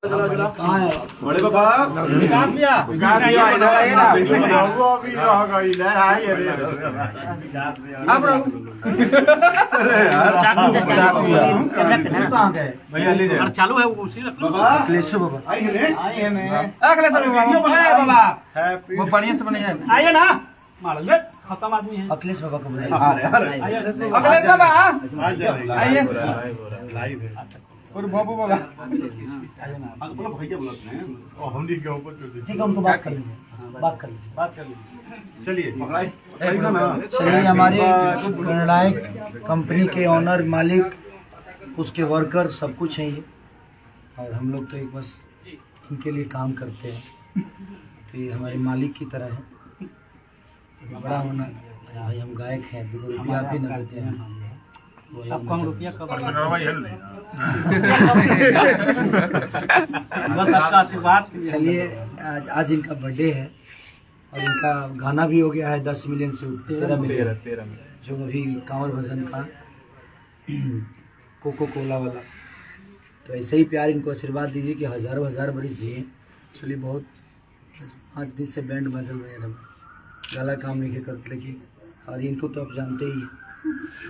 बड़े पापा विकास भैया भैया ले जाओ चालू है वो उसी रख लो अखिलेश बाबा बाबा वो बढ़िया से बने आइए ना खत्म आदमी है अखिलेश बाबा को अखिलेश बाबा आइए और बाबू बाबा भैया बोलते हैं और हम के ऊपर ठीक है, उनको बात कर लीजिए बात कर लीजिए। चलिए चलिए, हमारे गणनायक कंपनी के ऑनर मालिक उसके वर्कर सब कुछ हैं ये, और हम लोग तो एक बस इनके लिए काम करते हैं, तो ये हमारे मालिक की तरह है। बड़ा होना भाई, हम गायक हैं, 2 रुपया भी न देते हैं, आपको हम रुपया कब बस आपका आशीर्वाद। चलिए, आज इनका बर्थडे है और इनका गाना भी हो गया है 10 मिलियन से 13 मिलियन, जो अभी कांवर भजन का कोको कोला वाला। तो ऐसे ही प्यार इनको आशीर्वाद दीजिए कि हज़ारों हज़ार बरिस जिए। चलिए, बहुत 5 दिन से बैंड बजल रहे हैं, गला काम नहीं करते, लेकिन और इनको तो आप जानते ही हैं,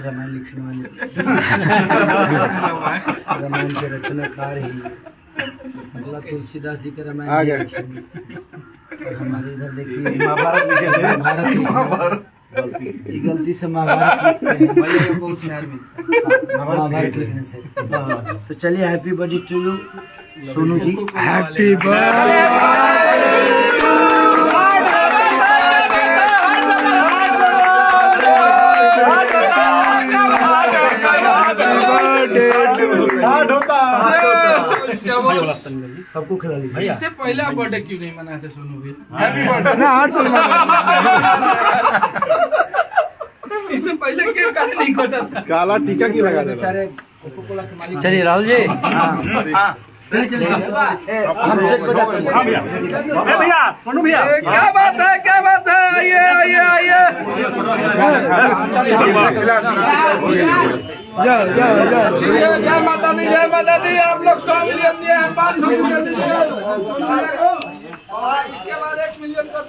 रामायण लिखने वाले रामायण के रचनाकार ही अगला तुलसीदास जी का रामायण लिखेंगे। और हमारे इधर देखिए महाभारत ये गलती से महाभारत महाभारत लिखने से। तो चलिए, happy birthday to you Sonu ji. Happy सबको खिला लीजिए। इससे पहले आप बर्थडे क्यों नहीं मनाते सोनू भी? हैप्पी बर्थडे ना, आज इससे पहले केक काहे नहीं कटा था? काला टीका की लगा दे बेचारे कोको कोला के मालिक। चलिए राहुल जी, हाँ भैया सोनू भैया क्या बात है, क्या बात है, आइए आइए आइए जय माता दी, जय माता दी। आप लोग 100 मिलियन दिए हैं, 500 मिलियन दिए और इसके बाद 1 मिलियन का